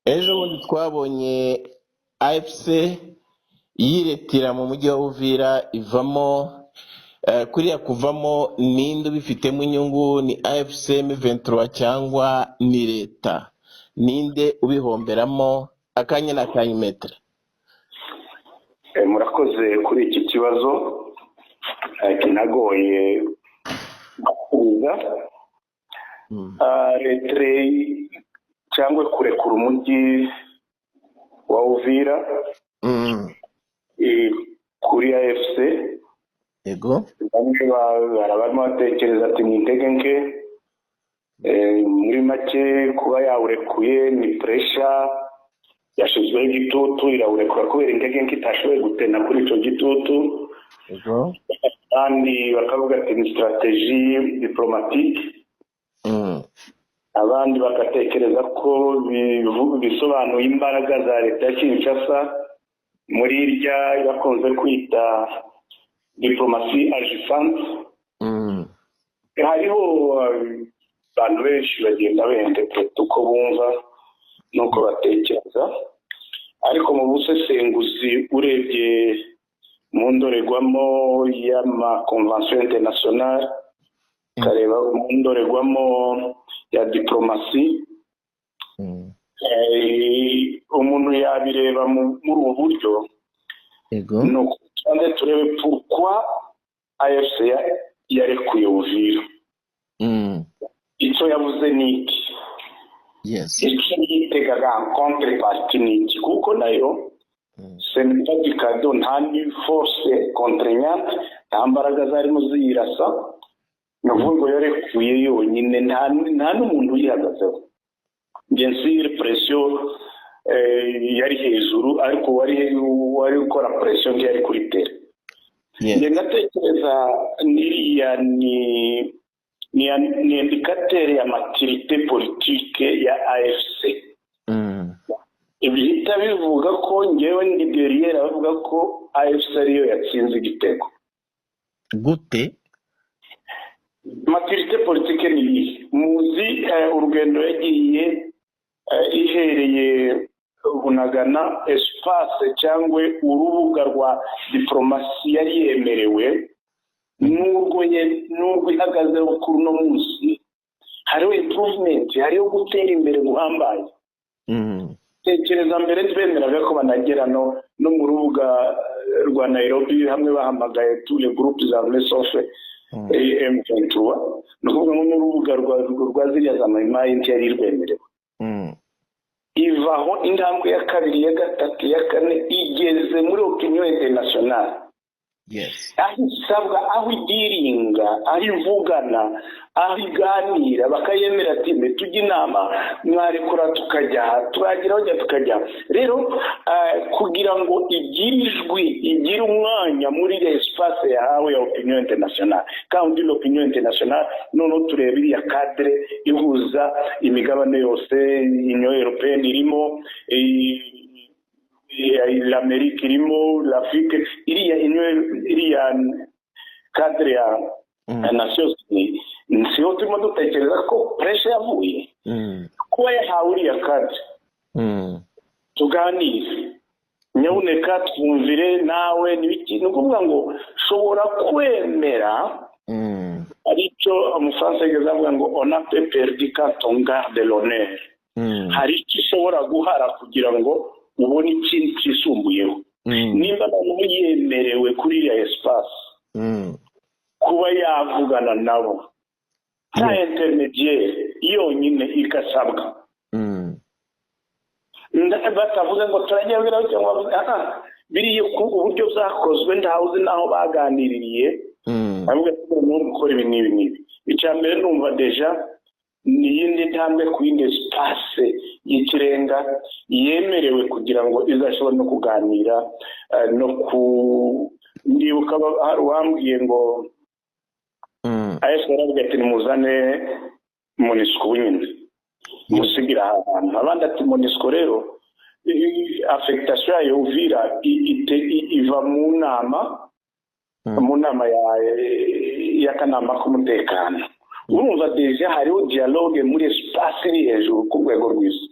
ejo bundi twabonye AFC yiretira mu mujyi wa Uvira ivamo kuriya kuvamo ninde ubifitemo inyungu, ni AFC M23 cyangwa ni leta? Ninde ubihomberamo? Akanya na kanyimetre. Murakoze kuri iki kibazo kinagoye kuza retre cyangwa kurekura umujyi wa Uvira kuri AFC. Yego, bamwe barabamo batekereza ati ni intege nke, muri make kuba yawurekuye ni pressure yashizweho igitutu, irawurekura kubera intege nke itashoboye gutena kuri icyo gitutu. yego, kandi bakavuga ati ni strategie diplomatique. Abandi bagatekereza ko bisobanuye imbaraga za leta ya Kinshasa muri irya bakunze kwita diplomatie agissante. Hariho abantu benshi bagenda bendeketa uko bumva nuko batekereza, ariko mu busesenguzi urebye mu ndorerwamo y'amakonvention internationale, kareba mu ndorerwamo ya diplomasi, umuntu yabireba muri ubu buryo. yego, nuko kandi turebe pourquoi AFC yarekuye Uvira. Icyo yavuze ni iki? yes, Icyo yitegaga en contrepartie ni iki? Kuko nayo ce n'est pas du cadeau, nta ni force contraignante, nta mbaraga zarimo ziyirasa. Nuvuga ngo yarekuye yonyine, nta n'umuntu uyihagazeho. Bien sûr pression yari hejuru, ariko wari gukora pression yari kuri tere. Nge ngatekereza niriya ni indicateur ya maturité politique ya AFC. Ibihita bivuga ko ngewe ndi derrière bavuga ko AFC ariyo yatsinze igitego. gute? Maturité politique ni muzi urugendo yagiye ihereye Bunagana, espace cyangwa urubuga rwa diplomasi yari yemerewe, nubwo ihagaze kuri uno munsi hariho improvement, hariho gutera imbere guhambaye. Tekereza mbere twemeraga ko banagera no mu rubuga rwa Nairobi, hamwe bahamagaye tous les groupes armés sauf M23, nukuvuga ngo n'urubuga rwa ziriya za mayimayi ntiyari rwemerewe. Ivaho intambwe ya kabiri, ya gatatu, ya kane, igeze muri opinion internationale. Yes, aho isabwa, aho idiringa, aho ivugana, aho iganira, bakayemera ati tujya inama, mwarekura tukajya, turagira aho tukajya. Rero kugira ngo igire ijwi, igire umwanya muri espace yahawe ya opinion internationale, kandi l'opinion internationale noneho tureba iriya cadre ihuza imigabane yose, Union Européenne irimo, l'Amérique irimo, l'Afrique, iriya cadre ya Nations Unies. Siyo turimo dutekereza ko pressure yavuye kuba yahawe iriya cadre. Tuganire, nyabuneka twumvire nawe n'ibiki. Ni ukuvuga ngo shobora kwemera, aricyo umufaransa yigeze avuga ngo on a peu perdu quand on garde l'honneur. Hari icyo ushobora guhara kugira ngo ubone ikintu kisumbuyeho. Nimba abantu yemerewe kuri iriya espace kuba yavugana nabo nta intermediaire, yonyine igasabwa, batavuze ngo turagera cyangwa biriye ku uburyo byakozwe, ntawuzi naho baganiririye. Avuga ko umuntu ukora ibi n'ibi. Icya mbere numva deja ni yindi ntambwe ku yindi espace y'ikirenga yemerewe kugira ngo izashobora no kuganira no ndibuka hari uwambwiye ngo AFC aravuga ati nimuzane MONUSCO nyine musigira ahantu, abandi ati MONUSCO rero affectation yayo Uvira iva mu nama y'akanama k'umutekano. Urumva deja hariho dialogue muri espace iri hejuru ku rwego rw'isi.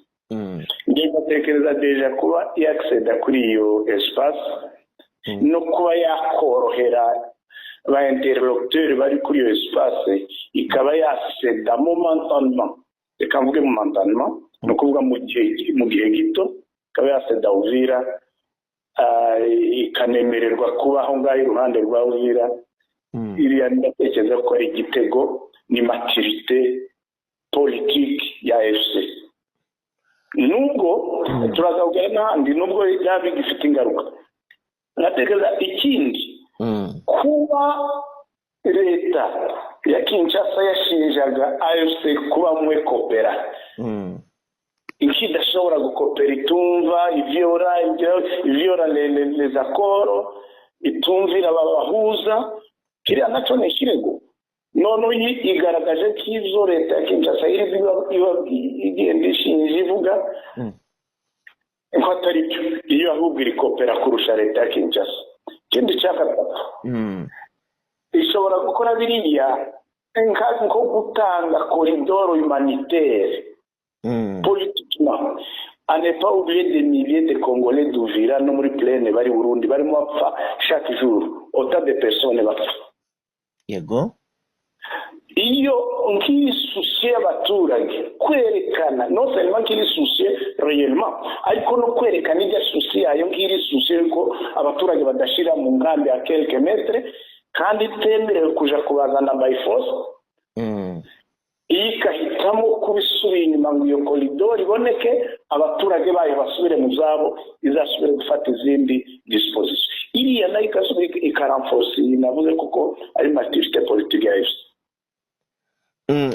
Ngenda natekereza deja kuba yacceda kuri iyo espace no kuba yakorohera ba interlocuteur bari kuri iyo espace ikaba yaseda momentanément reka mvuge momentanément no kuvuga mu gihe gito ikaba yaseda Uvira ikanemererwa kuba aho ngaho iruhande rwa Uvira iriya ndatekereza ko ari igitego ni maturité politique ya FC nubwo turazawugera n'ahandi nubwo yaba bigifite ingaruka natekereza ikindi kuba leta ya Kinshasa yashinjaga AFC kuba mwe kopera ikidashobora gukopera itumva ivyora les accords itumvira abahuza kiriya naco ni ikirego none igaragaje ko izo leta ya Kinshasa igenda ishinja ivuga ko atari byo iyo ahubwo iri kopera kurusha leta ya Kinshasa ikindi cya gatatu ishobora gukora biriya nko gutanga koridoro humanitaire politiquement à ne pas oublier des milliers de Congolais d'Uvira no muri plaine bari Burundi barimo bapfa chaque jour autant de personnes bapfa yego iyo nkiri soucier abaturage kwerekana no seulement nkiri soucier réellement ariko no kwerekana ijya soucier ayo nkiri soucier ko abaturage badashira mu ngambi ya quelques mètres kandi temerewe kuja kubazana by force ikahitamo kubisubira inyuma ngo iyo koridoro iboneke abaturage bayo basubire mu zabo izasubire gufata izindi disposition iriya nayo ikasubira ikaranforce navuze kuko ari maturité politique ya FC.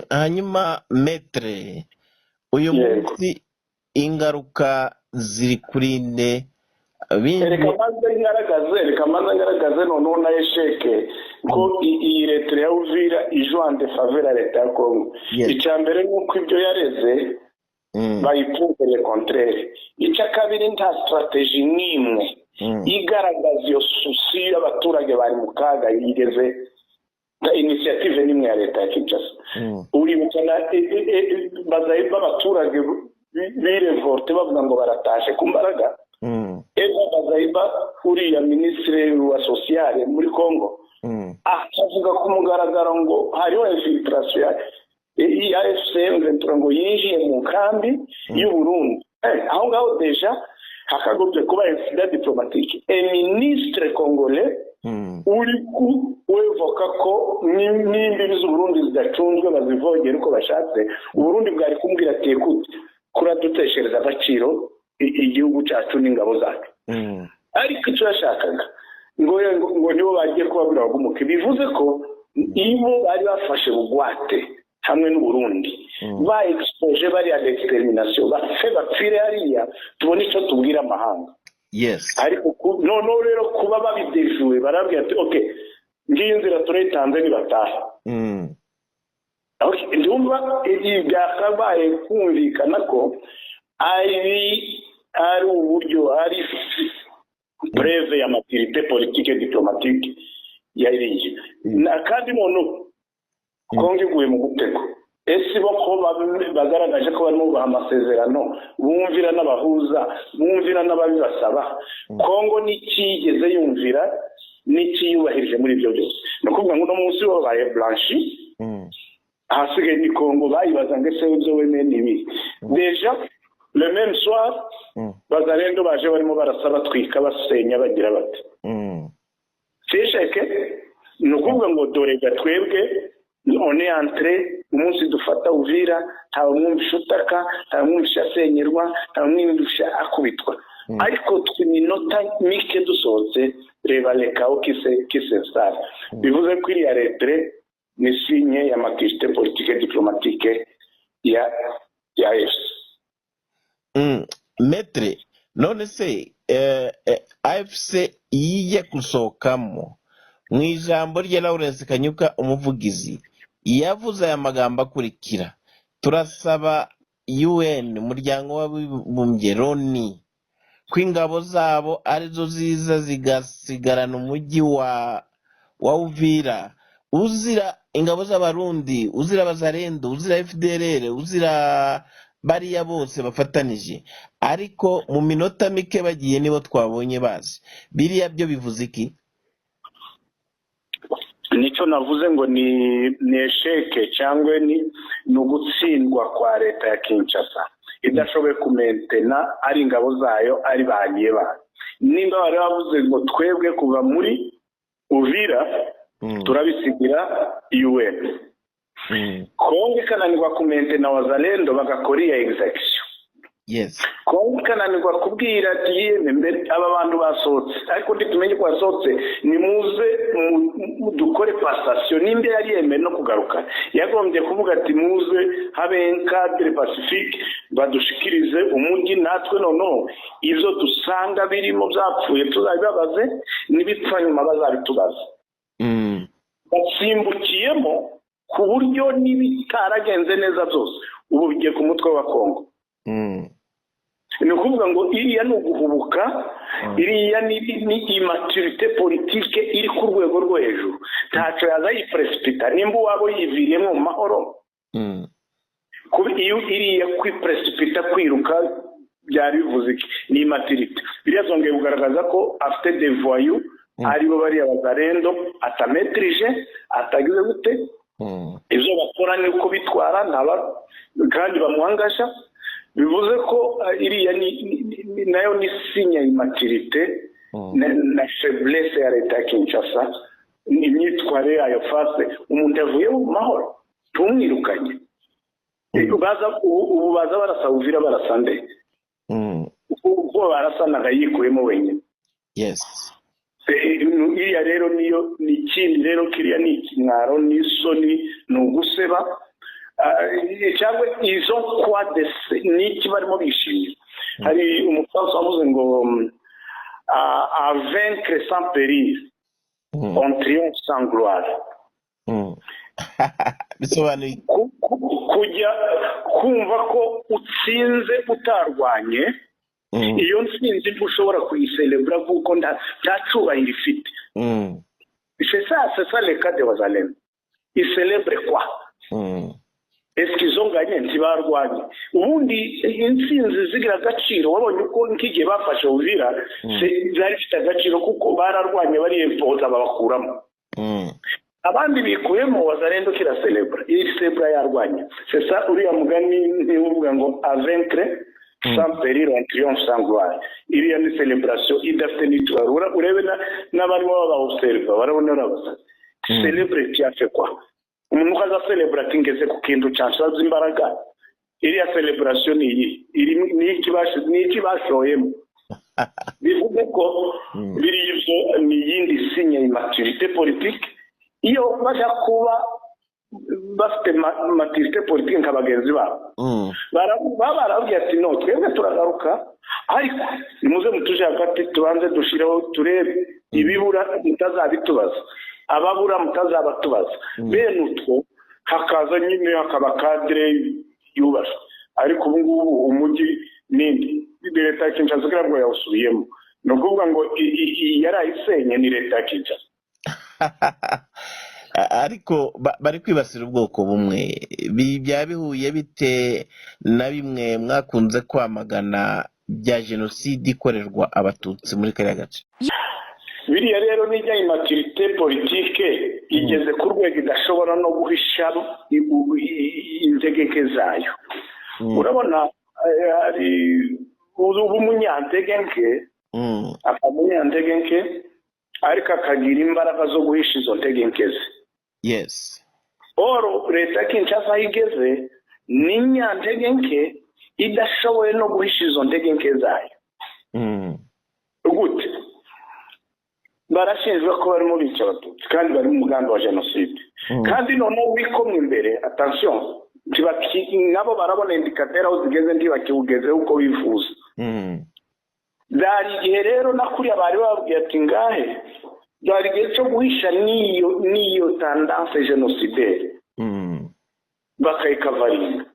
Hanyuma metre uyu munsi ingaruka ziri kuri nde reka manza ngaragaze noneho na esheke ko iyi leta ya Uvira ijoinde faveur leta ya Congo icya mbere nuko ibyo yareze bayipfuye le contraire icya kabiri nta strategie n'imwe igaragaza iyo susi y'abaturage bari mu kaga yigeze na initiative n'imwe ya leta ya Kinshasa uri mutana bazaye b'abaturage birevolte bavuga ngo baratashe ku mbaraga Eva Bazaiba uriya ministre wa sociale muri Congo akavuga ku mugaragaro ngo hariho infiltration ya AFC ngo yinjiye mu kambi y'u Burundi aho ngaho deja hakagobye kuba incident diplomatique et ministre congolais uri wevoka ko n'imbibi z'u Burundi zidacunzwe bazivogera uko bashatse u Burundi bwari kumbwira ati ekute kuraduteshereza agaciro igihugu cyacu n'ingabo zacu ariko icyo yashakaga ngo nibo bagiye kubabwira bagumuke bivuze ko ibo bari bafashe bugwate hamwe n'u Burundi ba expose bari à l'extermination bapfire hariya tubona icyo tubwira amahanga ariko none rero kuba babidejuwe barabwira ati okay ngiyi nzira turayitanze nibataha ndumva ibi byakabaye kumvikana ko ari uburyo ari breve ya maturité politique et diplomatique yariye kandi none Kongo iguye mu gutego ese bako bagaragaje ko barimo baha amasezerano bumvira n'abahuza bumvira n'ababibasaba Kongo nikigeze yumvira nikiyubahirije muri ibyo byose nakuvuga ngo no munsi wabaye blanchi hasigaye ni Kongo bayibaza ngo ese ibyo wemeye nibi deja le même soir bazarendo baje barimo barasaba twika basenya bagira bati sesheke nukuvuga ngo dore gatwebwe on est entré umunsi dufata Uvira nta mwumvisha utaka nta mwumvisha asenyerwa nta mwumvisha akubitwa ariko twiminota mike dusohotse reba lekao kise star bivuze ko iriya letre ni signe ya maturité politique et diplomatique ya AFC. Metre none se AFC yiye kusokamo mu ijambo rye Lawrence Kanyuka umuvugizi yavuze aya magambo akurikira: turasaba UN umuryango w'abibumbye Loni ko ingabo zabo arizo ziza zigasigarana umujyi wa Uvira uzira ingabo z'abarundi uzira bazarendo uzira FDLR uzira bariya bose bafatanije ariko mu minota mike bagiye nibo twabonye bazi biriya byo bivuze iki? nicyo navuze ngo ni esheke cyangwa ni ugutsindwa kwa leta ya Kinshasa idashoboye kumentena ari ingabo zayo ari bagiye ba nimba bari bavuze ngo twebwe kuva muri Uvira turabisigira UN Kongo ikananirwa kumentena wazalendo bagakora iya execution. Yes. Kongo ikananirwa kubwira ati yeme mbere aba bantu basohotse ariko nditumenye ko basohotse ni muze dukore passation nimbe yari yeme no kugaruka yagombye kuvuga ati muze habe cadre pacifique badushikirize umujyi natwe noneho ivyo dusanga birimo byapfuye tuzabibabaze nibipfa nyuma bazabitubaza basimbukiyemo ku buryo n'ibitaragenze neza byose ubu bigiye ku mutwe wa Kongo. Ni ukuvuga ngo iriya ni uguhubuka iriya ni immaturité politique iri ku rwego rwo hejuru ntacyo yazayipresipita nimba wabo yiviriyemo mu mahoro iyo iriya kwipresipita kwiruka byari bivuze iki ni immaturité biriya zongeye kugaragaza ko afite des voyous aribo bariya bazarendo atametrije atagize gute ibyo bakora ni uko bitwara kandi bamuhangasha bivuze ko iriya nayo ni sinya immaturité na faiblesse ya leta ya Kinshasa imyitwarire yayo face umuntu yavuye mu mahoro tumwirukanye ubu baza barasa Uvira barasa nde ubwo barasanaga yikuyemo wenyine. Yes. Iriya rero niyo ni ikindi rero kiriya ni ikimwaro n'isoni ni uguseba cyangwa izo kwadese n'iki barimo bishimira. Hari umufaransa wavuze ngo à vaincre sans périr on triomphe sans gloire. Bisobanuye kujya kumva ko utsinze utarwanye iyo ntsinzi ntushobora kuyicelebra kuko ntacubahira ifite. C'est ça le cas de Wazalendo. Ils célèbrent quoi? Est-ce qu'ils ont gagné? Ntibarwanye. Ubundi intsinzi zigira agaciro wabonye uko nk'igihe bafashe Uvira zari zifite agaciro kuko bararwanye bari impoza babakuramo. Abandi bikuyemo Wazalendo kira celebra iri celebra yarwanye. C'est ça uriya mugani nivuga ngo à vaincre sans périr on triomphe sans gloire. Iriya ni celebration idafite n'itwara urebe n'abari baba observe barabona abasatsi celebrate cyafe kwa umuntu kaza celebrate ngeze ku kintu cyasaza imbaraga iriya celebration ni iki bashoyemo bivuga ko biri ivyo ni yindi sinya immaturité politique iyo baja kuba bafite maturité politique nk'abagenzi babo barababwiye ati no twebwe turagaruka ariko nimuze mutuje hagati tubanze dushireho turebe ibibura mutazabitubaza ababura mutazabatubaza bene utwo hakaza nyine hakaba cadre yubashwe ariko ubu ngubu umujyi nindi leta ya Kinshasa kirabwo yawusubiyemo no kuvuga ngo yarayisenye ni leta ya Kinshasa. Ariko bari kwibasira ubwoko bumwe byabihuye bite na bimwe mwakunze kwamagana bya genocide ikorerwa abatutsi muri kariya gace? Biriya rero n'ijya immaturité politique igeze ku rwego idashobora no guhisha integeke zayo. Urabona ari umunyantegenke akamunyantegenke ariko akagira imbaraga zo guhisha izo ntegenke ze. Yes. Oro leta ya Kinshasa igeze ni nyantegenke idashoboye no guhisha izo ntegenke zayo. Gute barashinjwa ko barimo bica abatutsi kandi bari mu mugambi wa genocide kandi noneho wikomwe imbere attention nabo barabona indicateur aho zigeze ntibakiwugeze uko bifuza. Dari igihe rero nakuriya bari babwiye ati ngahe dari igihe cyo guhisha niyo tendance génocidaire bakayikavaringa.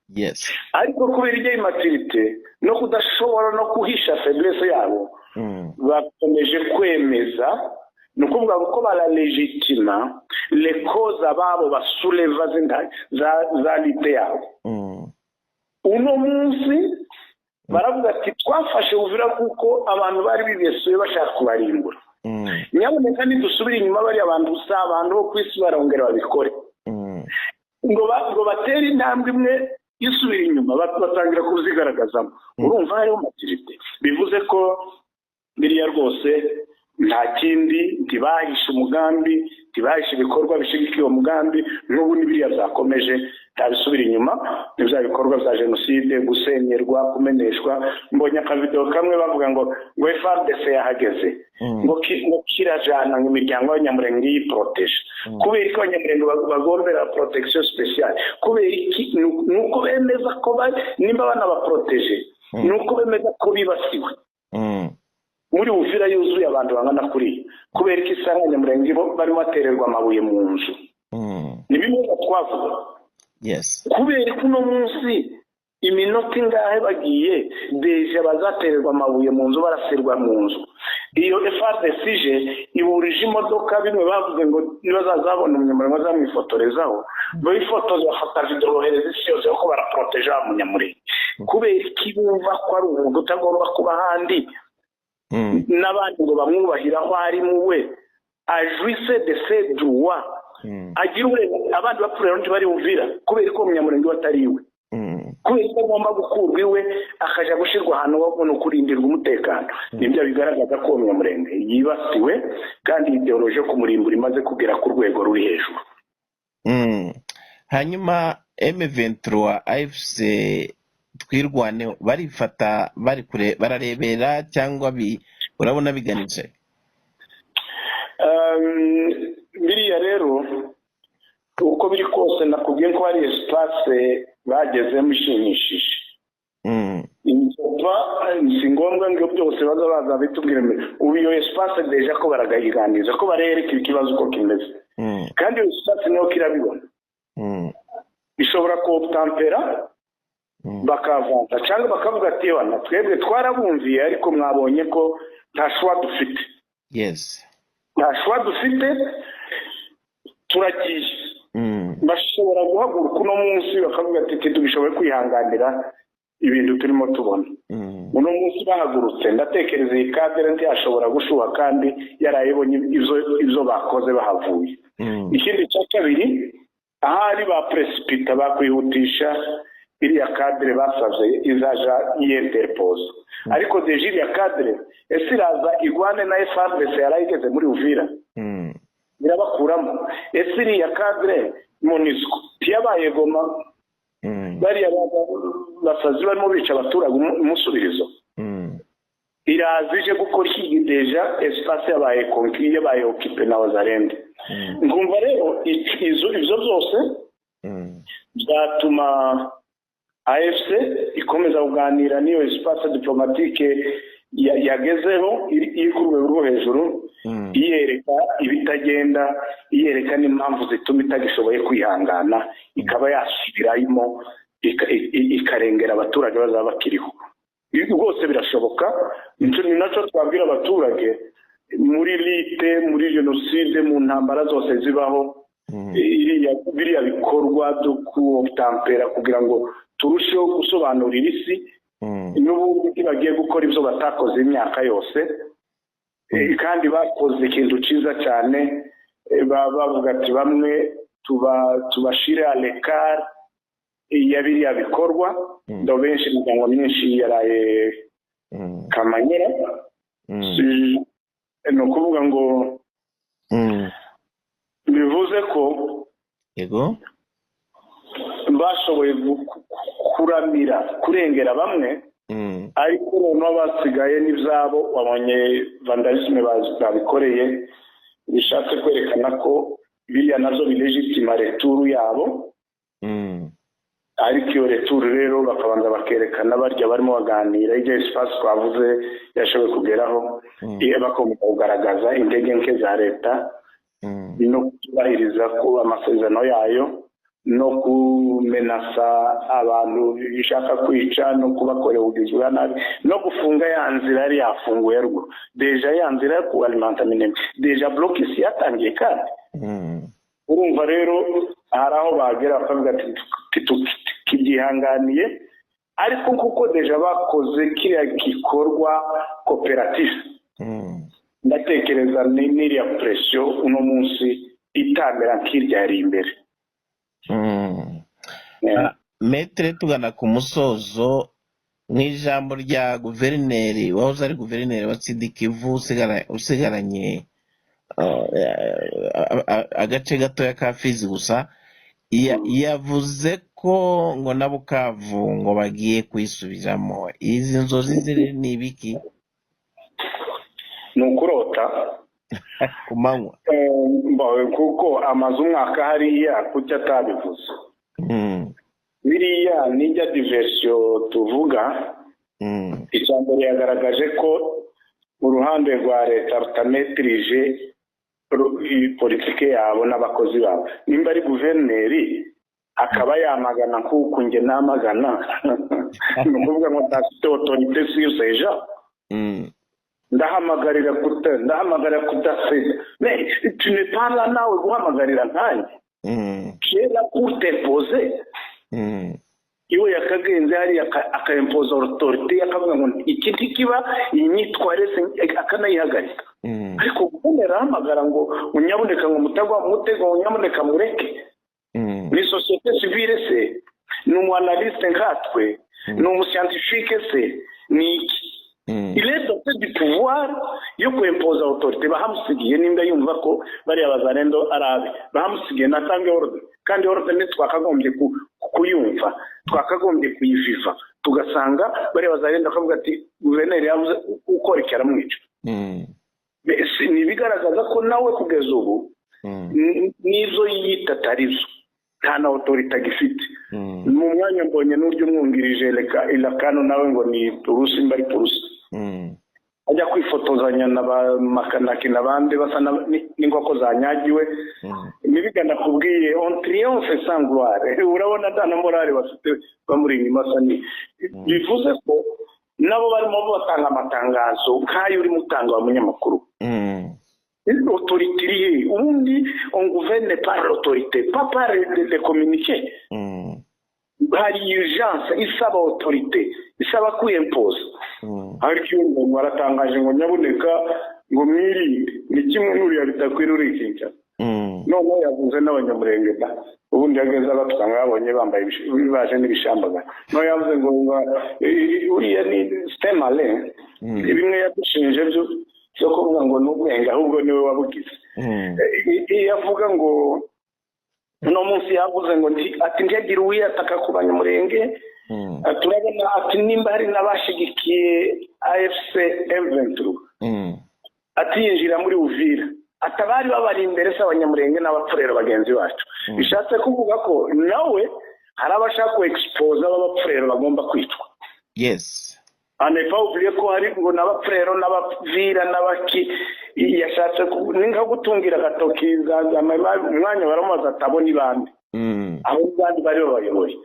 Yes. Ariko kubera ijya immaturité no kudashobora no kuhisha faiblesse yabo bakomeje kwemeza no kuvuga ko bala legitima les causes ababo basuleva za lite yabo. uno munsi baravuga ati twafashe Uvira kuko abantu bari bibesuye bashaka kubarimbura. Nyaboneka nidusubira inyuma bari abantu gusa abantu bo kwisi barongera babikore. ngo batera intambwe imwe isubira inyuma batangira kuzigaragazamo. Urumva hariho maturite, bivuze ko biriya rwose nta kindi, ntibahishe umugambi, ntibahishe ibikorwa bishigikiye uwo mugambi, n'ubu n'ibiriya byakomeje ntabisubira inyuma. N'ibya bikorwa bya jenoside, gusenyerwa, kumeneshwa. Mbonye akavideo kamwe bavuga ngo FARDC yahageze ngo kirajana mu miryango y'Abanyamurenge yiproteje. Kubera ko Abanyamurenge bagombera protection speciale, kubera iki? Nuko bemeza ko nimba bana baproteje, nuko bemeza ko bibasiwe. Muri Uvira yuzuye abantu bangana kuri, kubera ko isanga Abanyamurenge barimo batererwa amabuye mu nzu. Ni bimwe twavuga. Yes. Kubera ko uno munsi iminota ingahe bagiye deje bazatererwa amabuye mu nzu, barasirwa mu nzu. Iyo FARDC iburije imodoka, bimwe bavuze ngo nibazazabona umunyamurenge bazamwifotorezaho, bayifotoza bafata video bohereza isi yose ko baraproteje Abanyamurenge. Kubera ikibumva ko ari umuntu utagomba kuba handi, n'abandi ngo bamwubahira aho ari muwe, ajuise de ses droits, agira uburenganzira. Abandi bapfurira n'undi bari Uvira kubera ko Umunyamurenge watariwe, kubera ko agomba gukurwa iwe akaja gushirwa ahantu babona kurindirwa umutekano. Nibyo bigaragaza ko Umunyamurenge yibasiwe kandi ideologie yo kumurimbura imaze kugera ku rwego ruri hejuru. Hanyuma M23 AFC twirwane barifata bari kure bararebera cyangwa urabona biganije? Biriya rero uko biri kose nakubwiye ko hari espace bagezemo ishimishije. Si ngombwa ngo byose baza bitubwire ubu iyo espace deja ko baragayiganiza ko barereka ikibazo uko kimeze, kandi iyo espace niyo kirabibona. Bishobora kubtampera bakavanta cyangwa bakavuga ati wana twebwe twarabumviye ariko mwabonye ko nta shwa dufite. Yes. Nta shwa dufite, turagiye. Bashobora guhaguruka uno munsi bakavuga ati tubishoboye kwihanganira ibintu turimo tubona. Uno munsi bahagurutse, ndatekereza iyi kadere ntiyashobora gushuha kandi yarayibonye ibyo bakoze bahavuye. Ikindi cya kabiri, ahari ba precipita bakwihutisha iriya kadere basavye izaja y'interpose, ariko deje iriya kadere esiraza igwane na FARDC yarayigeze muri Uvira, birabakuramo. Iriya kadere MONUSCO yabaye Goma, bariya basazi barimo bica abaturage umusubirizo, irazije gukora iki deja espace yabaye conquis, yabaye occupé na Wazalendo. Ngumva rero izo byose byatuma AFC ikomeza kuganira n'iyo espace diplomatique yagezeho iri ku rwego rwo hejuru, iyereka ibitagenda, iyereka n'impamvu zituma itagishoboye kwihangana, ikaba yasubirayimo ikarengera abaturage bazaba bakiriho. Rwose birashoboka. Ni nacyo twabwira abaturage muri lite, muri jenoside, mu ntambara zose zibaho, biriya bikorwa byo kubtampera kugira ngo turusheho gusobanurira isi n'ubundi bagiye gukora ibyo batakoze imyaka yose, kandi bakoze ikintu cyiza cyane. Bavuga ati bamwe tubashire à l'écart ya biriya bikorwa, ndo benshi imiryango myinshi yaraye Kamanyera. Ni ukuvuga ngo bivuze ko yego bashoboye kuramira kurengera bamwe, ariko noneho basigaye n'ibyabo wabonye vandalisme babikoreye, bishatse kwerekana ko biriya nazo bilegitima returu yabo. Ariko iyo returu rero bakabanza bakerekana barya barimo baganira ibyo espace twavuze yashoboye kugeraho, bakomeza kugaragaza intege nke za leta no kubahiriza ko amasezerano yayo, no kumenasa abantu bishaka kwica, no kubakorera ubugizi bwa nabi, no gufunga ya nzira yari yafunguye rwo deja ya nzira yo kualimenta mineme deja block isi yatangiye kandi. Urumva rero hari aho bagera bakavuga ati tukihanganiye ariko kuko deja bakoze kiriya gikorwa koperative ndatekereza n'iriya presiyo uno munsi itamera nk'irya yari imbere. Metre tugana ku musozo nk'ijambo rya guverineri wahoze ari guverineri wa Sud Kivu usigaranye agace gatoya ka Fizi gusa, yavuze ko ngo na Bukavu ngo bagiye kwisubiramo. Izi nzozi ziri ni ibiki? Ni ukurota ku manywa kuko amaze umwaka hariya kuki atabivuze. Biriya nijya diversion tuvuga. Ijambo yagaragaje ko uruhande rwa leta rutametrije politike yabo n'abakozi babo. Nimba ari guverineri akaba yamagana nk'uko nge namagana ni ukuvuga ngo ntafite autorité sur ces gens. Ndahamagarira kudasenya. Mais tu n'es pas là nawe guhamagarira nkanjye. Tu es là pour t'imposer. Iwe yakagenze hari akaimpoza autorité akavuga ngo iki kiba inyitware akanayihagarika. Ariko guverineri ahamagara ngo unyaboneka ngo mutagwa mutego unyaboneka mureke. Ni société civile se, ni umuanalyste nkatwe, ni umuscientifique se, ni iki. Il est doté du pouvoir yo kwempoza autorité bahamusigiye nimba yumva ko bari abazarendo arabe bahamusigiye natange ordre kandi ordre ne twakagombye kuyumva twakagombye kuyiviva tugasanga bari abazarendo akavuga ati guverineri yavuze uko rekera mwica. Ni bigaragaza ko nawe kugeza ubu nizo yita tarizo nta na autorité gifite. Mu mwanya mbonye n'uryo mwungirije ilakano nawe ngo ni Turusi mbari Turusi ajya kwifotozanya n'abakanaki n'abandi basa n'ingoko zanyagiwe. Nibigana kubwiye on triomphe sans gloire. Urabona dana morale bafite bamuri inyuma sani bivuze ko nabo barimo batanga amatangazo nk'ayo uri mutanga wa munyamakuru. L'autorité ubundi on gouverne par l'autorité pas par les communiqués. Hari urgence isaba autorité isaba kwimpoza. Ariko umuntu waratangaje ngo nyaboneka ngo mwirinde ni kimwe n'uriya bitakwirurikinja. None yavuze n'abanyamurenge da ubundi yageze abatwanga babonye bambaye baje n'ibishambaga. No yavuze ngo uriya ni stemale bimwe yadushinje byo kuvuga ngo n'ubwenge ahubwo niwe wabugize. Yavuga ngo no munsi yavuze ngo ati ntiyagira uwiyataka ku banyamurenge. Turabona ati nimba hari n'abashigikiye AFC M23 ati yinjira muri Uvira atabari babari imbere s'abanyamurenge n'abapfurero bagenzi bacu. Bishatse kuvuga ko nawe hari abashaka ku expose abapfurero bagomba kwicwa. Yes. Anepa uvuye ko hari ngo n'abapfurero n'abavira n'abaki yashatse ninga gutungira gatoki umwanya baramaze atabona ibandi. Aho bandi bari bayoboye.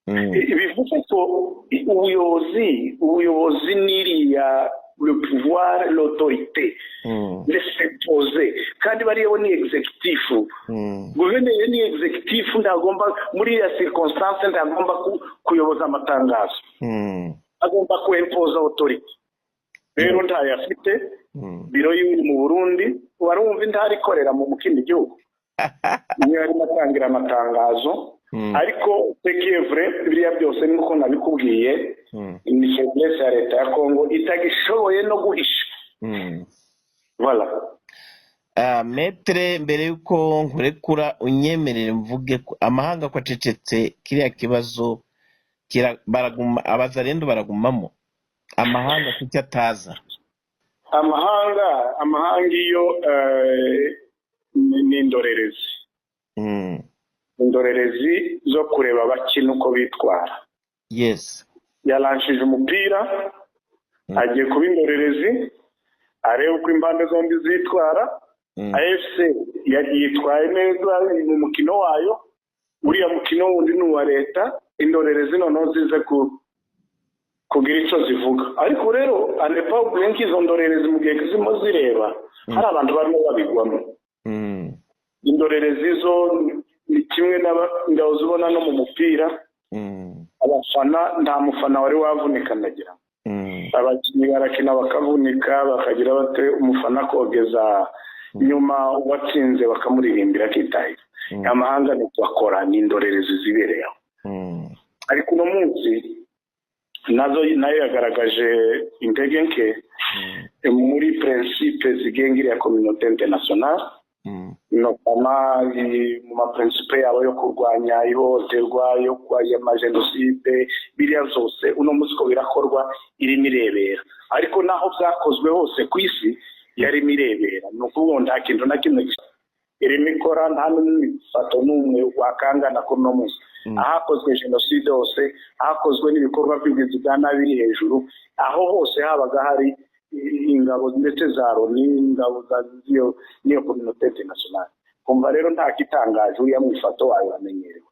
Bivuze ko ubuyobozi n'iriya le pouvoir l'autorité s'imposer kandi bariyo ni executif. Guverineri ni executif ndagomba muri ya circonstance ndagomba kuyoboza amatangazo. Agomba kwempoza autorité. Rero ntayafite biro y'uri mu Burundi warumva intari korera mu kindi gihugu. Niyo ari matangira amatangazo. Ariko tekevre biriya byose nuko nabikubwiye ni faiblesse ya leta ya Kongo itagishoboye no guhisha. Voilà. Metre mbere yuko nkurekura unyemerere mvuge ko amahanga ko acecetse kiriya kibazo baraguma abazarendo baragumamo. Amahanga kuki ataza? Amahanga iyo ni indorerezi. Indorerezi zo kureba abakina uko bitwara. Yes. Yalanshije umupira agiye kuba indorerezi areba uko impande zombi zitwara. AFC yitwaye neza mu mukino wayo, uriya mukino wundi ni uwa leta, indorerezi noneho zize kugira icyo zivuga. Ariko rero anepa ubwenki izo ndorerezi mu gihe zirimo zireba hari abantu barimo babigwamo. Indorerezi zo ni kimwe n'ingabo zibona no mu mupira. abafana nta mufana wari wavunika ndagira abakinnyi barakina bakavunika bakagira bate umufana kogeza nyuma watsinze bakamuririmbira akitahira amahanga bakora n'indorerezi zibereyeho ariko uno munsi nayo yagaragaje intege nke muri principe zigenga ya communauté internationale no kama mu ma principe yabo yo kurwanya ihohoterwa yo kwaya genocide biriya zose uno munsi ko birakorwa iri mirebera ariko naho byakozwe hose ku isi yari mirebera no kuvuga nta kintu na kimwe iri mikora nta n'imifato n'umwe wakangana ko no munsi ahakozwe genocide hose ahakozwe n'ibikorwa by'ubwizi bwa nabi hejuru aho hose habaga hari ingabo ndetse za Loni ingabo za niyo communauté internationale kumva rero nta kitangaje uriya mwifato wayo bamenyerewe